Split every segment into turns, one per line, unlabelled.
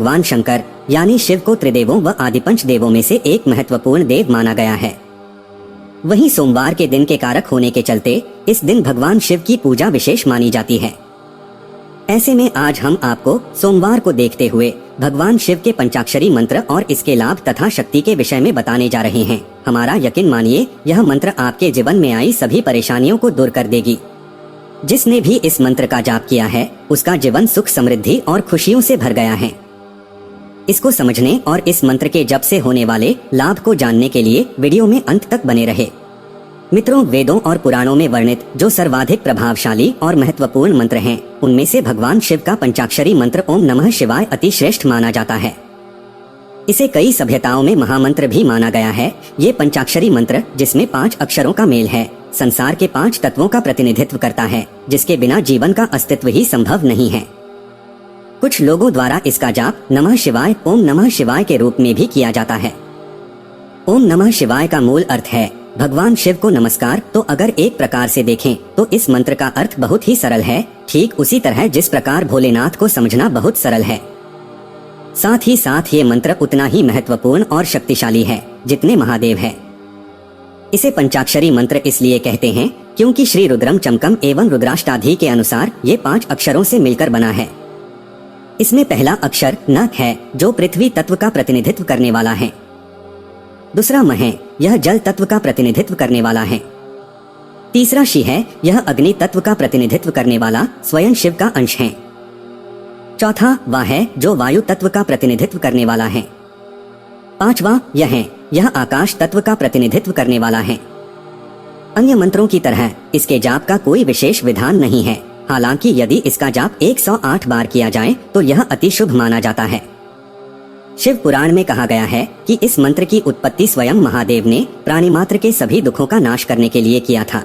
भगवान शंकर यानी शिव को त्रिदेवों व आदिपंच देवों में से एक महत्वपूर्ण देव माना गया है। वहीं सोमवार के दिन के कारक होने के चलते इस दिन भगवान शिव की पूजा विशेष मानी जाती है। ऐसे में आज हम आपको सोमवार को देखते हुए भगवान शिव के पंचाक्षरी मंत्र और इसके लाभ तथा शक्ति के विषय में बताने जा रहे हैं। हमारा यकीन मानिए, यह मंत्र आपके जीवन में आई सभी परेशानियों को दूर कर देगी। जिसने भी इस मंत्र का जाप किया है उसका जीवन सुख समृद्धि और खुशियों से भर गया है। इसको समझने और इस मंत्र के जप से होने वाले लाभ को जानने के लिए वीडियो में अंत तक बने रहे। मित्रों, वेदों और पुराणों में वर्णित जो सर्वाधिक प्रभावशाली और महत्वपूर्ण मंत्र हैं, उनमें से भगवान शिव का पंचाक्षरी मंत्र ओम नमः शिवाय अति श्रेष्ठ माना जाता है। इसे कई सभ्यताओं में महामंत्र भी माना गया है। ये पंचाक्षरी मंत्र, जिसमें 5 अक्षरों का मेल है, संसार के 5 तत्वों का प्रतिनिधित्व करता है, जिसके बिना जीवन का अस्तित्व ही संभव नहीं है। कुछ लोगों द्वारा इसका जाप नमः शिवाय, ओम नमः शिवाय के रूप में भी किया जाता है। ओम नमः शिवाय का मूल अर्थ है भगवान शिव को नमस्कार। तो अगर एक प्रकार से देखें तो इस मंत्र का अर्थ बहुत ही सरल है, ठीक उसी तरह जिस प्रकार भोलेनाथ को समझना बहुत सरल है। साथ ही साथ ये मंत्र उतना ही महत्वपूर्ण और शक्तिशाली है जितने महादेव है। इसे पंचाक्षरी मंत्र इसलिए कहते हैं क्योंकि श्री रुद्रम चमकम एवं रुद्राष्टाधि के अनुसार ये 5 अक्षरों से मिलकर बना है। इसमें पहला अक्षर न है, जो पृथ्वी तत्व का प्रतिनिधित्व करने वाला है। दूसरा म है, यह जल तत्व का प्रतिनिधित्व करने वाला है। तीसरा शी है, यह अग्नि तत्व का प्रतिनिधित्व करने वाला स्वयं शिव का अंश है। चौथा वा है, जो वायु तत्व का प्रतिनिधित्व करने वाला है। पांचवा यह है, यह आकाश तत्व का प्रतिनिधित्व करने वाला है। अन्य मंत्रों की तरह इसके जाप का कोई विशेष विधान नहीं है। हालांकि यदि इसका जाप 108 बार किया जाए तो यह अति शुभ माना जाता है। शिव पुराण में कहा गया है कि इस मंत्र की उत्पत्ति स्वयं महादेव ने प्राणी मात्र के सभी दुखों का नाश करने के लिए किया था।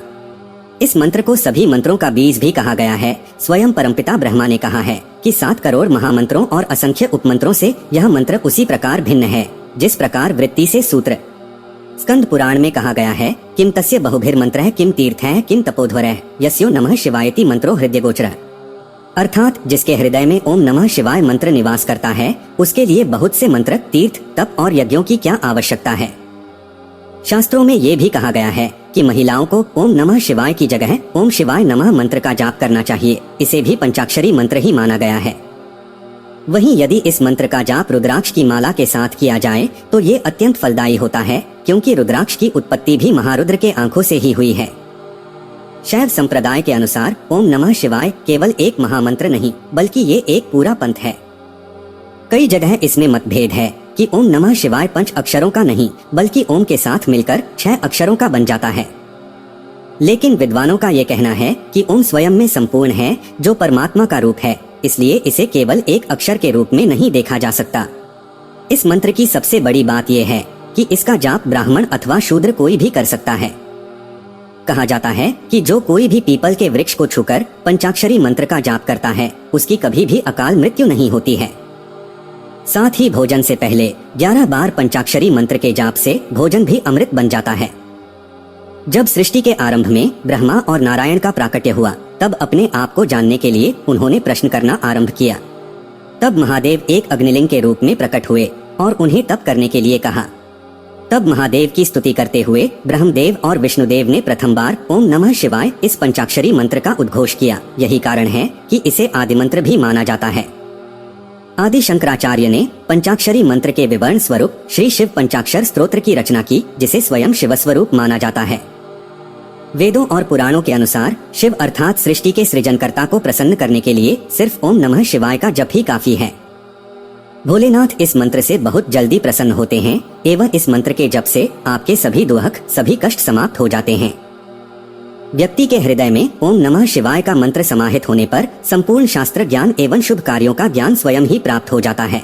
इस मंत्र को सभी मंत्रों का बीज भी कहा गया है। स्वयं परमपिता ब्रह्मा ने कहा है कि 7 करोड़ महामंत्रों और असंख्य उपमंत्रों से यह मंत्र उसी प्रकार भिन्न है जिस प्रकार वृत्ति से सूत्र। स्कंद पुराण में कहा गया है किम तस्य बहुभिर्मंत्रः किम तीर्थः किम तपोध्वरः यस्यो नमः शिवायति मंत्रो हृदय गोचरः। अर्थात जिसके हृदय में ओम नमः शिवाय मंत्र निवास करता है उसके लिए बहुत से मंत्र, तीर्थ, तप और यज्ञों की क्या आवश्यकता है। शास्त्रों में ये भी कहा गया है कि महिलाओं को ओम नमः शिवाय की जगह ओम शिवाय नमः मंत्र का जाप करना चाहिए। इसे भी पंचाक्षरी मंत्र ही माना गया है। वहीं यदि इस मंत्र का जाप रुद्राक्ष की माला के साथ किया जाए तो ये अत्यंत फलदायी होता है, क्योंकि रुद्राक्ष की उत्पत्ति भी महारुद्र के आंखों से ही हुई है। शैव संप्रदाय के अनुसार ओम नमः शिवाय केवल एक महामंत्र नहीं बल्कि ये एक पूरा पंथ है। कई जगह इसमें मतभेद है कि ओम नमः शिवाय 5 अक्षरों का नहीं बल्कि ओम के साथ मिलकर 6 अक्षरों का बन जाता है। लेकिन विद्वानों का ये कहना है कि ओम स्वयं में संपूर्ण है, जो परमात्मा का रूप है, इसलिए इसे केवल एक अक्षर के रूप में नहीं देखा जा सकता। इस मंत्र की सबसे बड़ी बात यह है कि इसका जाप ब्राह्मण अथवा शूद्र कोई भी कर सकता है। कहा जाता है कि जो कोई भी पीपल के वृक्ष को छूकर पंचाक्षरी मंत्र का जाप करता है उसकी कभी भी अकाल मृत्यु नहीं होती है। साथ ही भोजन से पहले 11 बार पंचाक्षरी मंत्र के जाप से भोजन भी अमृत बन जाता है। जब सृष्टि के आरंभ में ब्रह्मा और नारायण का प्राकट्य हुआ तब अपने आप को जानने के लिए उन्होंने प्रश्न करना आरंभ किया। तब महादेव एक अग्निलिंग के रूप में प्रकट हुए और उन्हें तप करने के लिए कहा। तब महादेव की स्तुति करते हुए ब्रह्मदेव और विष्णुदेव ने प्रथम बार ओम नमः शिवाय इस पंचाक्षरी मंत्र का उद्घोष किया। यही कारण है कि इसे आदि मंत्र भी माना जाता है। आदि शंकराचार्य ने पंचाक्षरी मंत्र के विवरण स्वरूप श्री शिव पंचाक्षर स्तोत्र की रचना की, जिसे स्वयं शिव स्वरूप माना जाता है। वेदों और पुराणों के अनुसार शिव अर्थात सृष्टि के सृजनकर्ता को प्रसन्न करने के लिए सिर्फ ओम नमः शिवाय का जप ही काफी है। भोलेनाथ इस मंत्र से बहुत जल्दी प्रसन्न होते हैं एवं इस मंत्र के जप से आपके सभी दुख, सभी कष्ट समाप्त हो जाते हैं। व्यक्ति के हृदय में ओम नमः शिवाय का मंत्र समाहित होने पर संपूर्ण शास्त्र ज्ञान एवं शुभ कार्यों का ज्ञान स्वयं ही प्राप्त हो जाता है।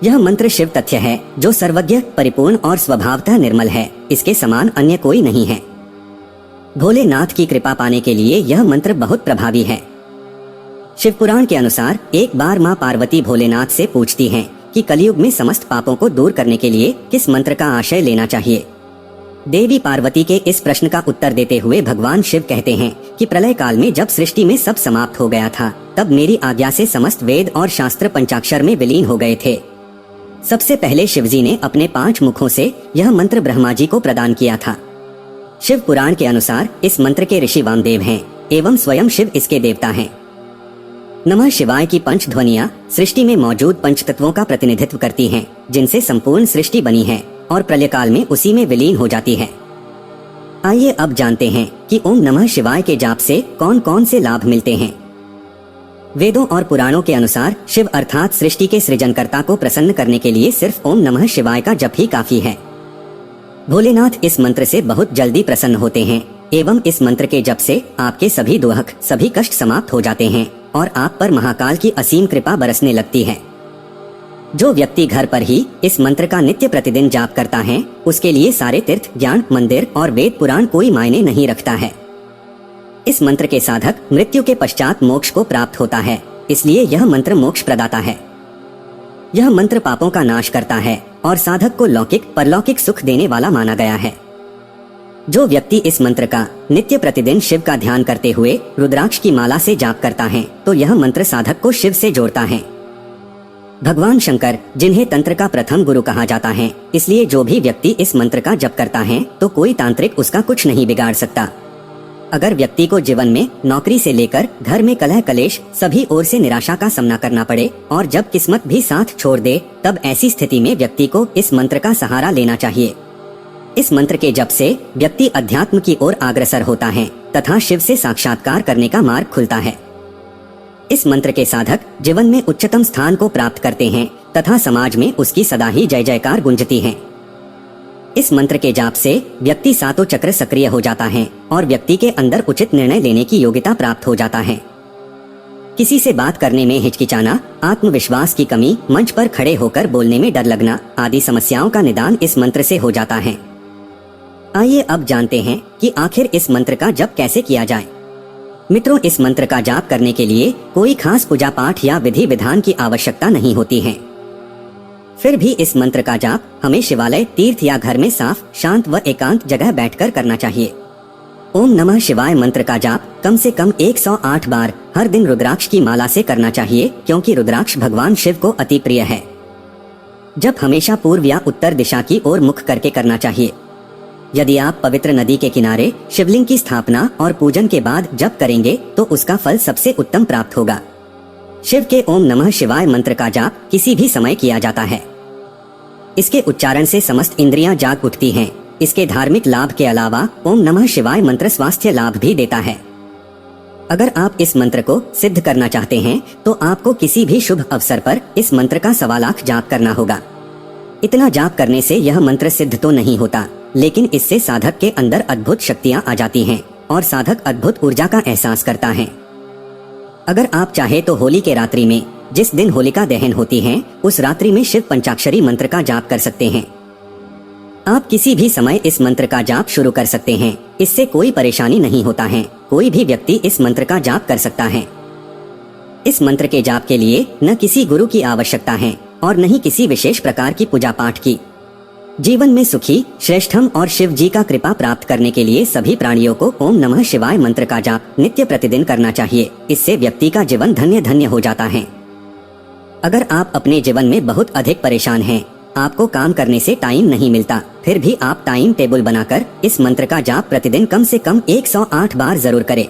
यह मंत्र शिव तथ्य है जो सर्वज्ञ, परिपूर्ण और स्वभावतः निर्मल है। इसके समान अन्य कोई नहीं है। भोलेनाथ की कृपा पाने के लिए यह मंत्र बहुत प्रभावी है। शिव पुराण के अनुसार एक बार माँ पार्वती भोलेनाथ से पूछती हैं कि कलयुग में समस्त पापों को दूर करने के लिए किस मंत्र का आश्रय लेना चाहिए। देवी पार्वती के इस प्रश्न का उत्तर देते हुए भगवान शिव कहते हैं कि प्रलय काल में जब सृष्टि में सब समाप्त हो गया था, तब मेरी आज्ञा से समस्त वेद और शास्त्र पंचाक्षर में विलीन हो गए थे। सबसे पहले शिवजी ने अपने 5 मुखों से यह मंत्र ब्रह्मा जी को प्रदान किया था। शिव पुराण के अनुसार इस मंत्र के ऋषि वामदेव हैं एवं स्वयं शिव इसके देवता हैं। नमः शिवाय की पंच ध्वनियाँ सृष्टि में मौजूद पंचतत्वों का प्रतिनिधित्व करती हैं, जिनसे संपूर्ण सृष्टि बनी है और प्रलय काल में उसी में विलीन हो जाती है। आइए अब जानते हैं कि ओम नमः शिवाय के जाप से कौन कौन से लाभ मिलते हैं। वेदों और पुराणों के अनुसार शिव अर्थात सृष्टि के सृजनकर्ता को प्रसन्न करने के लिए सिर्फ ओम नमः शिवाय का जप ही काफी है। भोलेनाथ इस मंत्र से बहुत जल्दी प्रसन्न होते हैं एवं इस मंत्र के जप से आपके सभी दुख, सभी कष्ट समाप्त हो जाते हैं और आप पर महाकाल की असीम कृपा बरसने लगती है। जो व्यक्ति घर पर ही इस मंत्र का नित्य प्रतिदिन जाप करता है, उसके लिए सारे तीर्थ, ज्ञान, मंदिर और वेद पुराण कोई मायने नहीं रखता है। इस मंत्र के साधक मृत्यु के पश्चात मोक्ष को प्राप्त होता है, इसलिए यह मंत्र मोक्ष प्रदाता है। यह मंत्र पापों का नाश करता है और साधक को लौकिक परलौकिक सुख देने वाला माना गया है। जो व्यक्ति इस मंत्र का नित्य प्रतिदिन शिव का ध्यान करते हुए रुद्राक्ष की माला से जाप करता है, तो यह मंत्र साधक को शिव से जोड़ता है। भगवान शंकर, जिन्हें तंत्र का प्रथम गुरु कहा जाता है, इसलिए जो भी व्यक्ति इस मंत्र का जप करता है तो कोई तांत्रिक उसका कुछ नहीं बिगाड़ सकता। अगर व्यक्ति को जीवन में नौकरी से लेकर घर में कलह कलेश सभी ओर से निराशा का सामना करना पड़े और जब किस्मत भी साथ छोड़ दे, तब ऐसी स्थिति में व्यक्ति को इस मंत्र का सहारा लेना चाहिए। इस मंत्र के जप से व्यक्ति अध्यात्म की ओर अग्रसर होता है तथा शिव से साक्षात्कार करने का मार्ग खुलता है। इस मंत्र के साधक जीवन में उच्चतम स्थान को प्राप्त करते हैं तथा समाज में उसकी सदा ही जय जयकार गूंजती है। इस मंत्र के जाप से व्यक्ति सातों चक्र सक्रिय हो जाता है और व्यक्ति के अंदर उचित निर्णय लेने की योग्यता प्राप्त हो जाता है। किसी से बात करने में हिचकिचाना, आत्मविश्वास की कमी, मंच पर खड़े होकर बोलने में डर लगना आदि समस्याओं का निदान इस मंत्र से हो जाता है। आइए अब जानते हैं कि आखिर इस मंत्र का जप कैसे किया जाए। मित्रों, इस मंत्र का जाप करने के लिए कोई खास पूजा पाठ या विधि विधान की आवश्यकता नहीं होती है। फिर भी इस मंत्र का जाप हमें शिवालय, तीर्थ या घर में साफ, शांत व एकांत जगह बैठकर करना चाहिए। ओम नमः शिवाय मंत्र का जाप कम से कम 108 बार हर दिन रुद्राक्ष की माला से करना चाहिए, क्योंकि रुद्राक्ष भगवान शिव को अति प्रिय है। जप हमेशा पूर्व या उत्तर दिशा की ओर मुख करके करना चाहिए। यदि आप पवित्र नदी के किनारे शिवलिंग की स्थापना और पूजन के बाद जप करेंगे तो उसका फल सबसे उत्तम प्राप्त होगा। शिव के ओम नमः शिवाय मंत्र का जाप किसी भी समय किया जाता है। इसके उच्चारण से समस्त इंद्रियां जाग उठती हैं। इसके धार्मिक लाभ के अलावा ओम नमः शिवाय मंत्र स्वास्थ्य लाभ भी देता है। अगर आप इस मंत्र को सिद्ध करना चाहते हैं तो आपको किसी भी शुभ अवसर पर इस मंत्र का 1.25 लाख जाप करना होगा। इतना जाप करने से यह मंत्र सिद्ध तो नहीं होता, लेकिन इससे साधक के अंदर अद्भुत शक्तियां आ जाती हैं और साधक अद्भुत ऊर्जा का एहसास करता है। अगर आप चाहे तो होली के रात्रि में, जिस दिन होलिका दहन होती है, उस रात्रि में शिव पंचाक्षरी मंत्र का जाप कर सकते हैं। आप किसी भी समय इस मंत्र का जाप शुरू कर सकते हैं। इससे कोई परेशानी नहीं होता है। कोई भी व्यक्ति इस मंत्र का जाप कर सकता है। इस मंत्र के जाप के लिए न किसी गुरु की आवश्यकता है और न ही किसी विशेष प्रकार की पूजा पाठ की। जीवन में सुखी, श्रेष्ठम और शिव जी का कृपा प्राप्त करने के लिए सभी प्राणियों को ओम नमः शिवाय मंत्र का जाप नित्य प्रतिदिन करना चाहिए। इससे व्यक्ति का जीवन धन्य धन्य हो जाता है। अगर आप अपने जीवन में बहुत अधिक परेशान हैं, आपको काम करने से टाइम नहीं मिलता, फिर भी आप टाइम टेबल बनाकर इस मंत्र का जाप प्रतिदिन कम से कम 108 बार जरूर करें।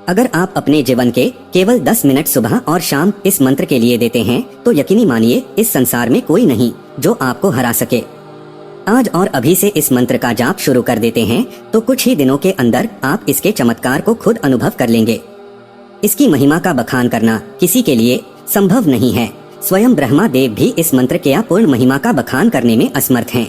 अगर आप अपने जीवन के केवल 10 मिनट सुबह और शाम इस मंत्र के लिए देते हैं तो यकीनी मानिए इस संसार में कोई नहीं जो आपको हरा सके। आज और अभी से इस मंत्र का जाप शुरू कर देते हैं तो कुछ ही दिनों के अंदर आप इसके चमत्कार को खुद अनुभव कर लेंगे। इसकी महिमा का बखान करना किसी के लिए संभव नहीं है। स्वयं ब्रह्मा देव भी इस मंत्र के अपूर्ण महिमा का बखान करने में असमर्थ हैं।